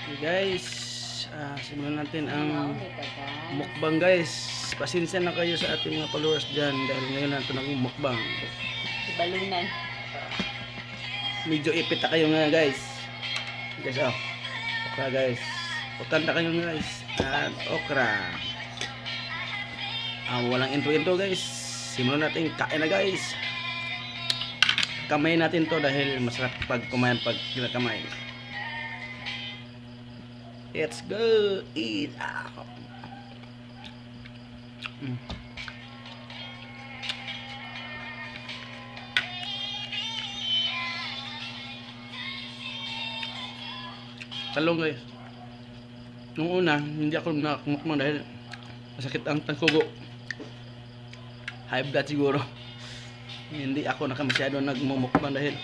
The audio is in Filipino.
Okay guys, simulan natin ang mukbang guys. Pasensya na kayo sa ating mga followers dyan dahil ngayon natin ang mukbang. Balunan. Medyo ipit na kayo nga guys. Guys okra guys. Pagkanta kayo guys. At okra. Walang intro guys. Simulan natin kain na guys. Kamay natin to dahil masarap pag kumain pag kinakamay. Let's go eat. Talong guys. Nung una, hindi ako nakumukmang dahil masakit ang tangkugo. High blood siguro. Hindi ako nakamasyado nagmumukbang dahil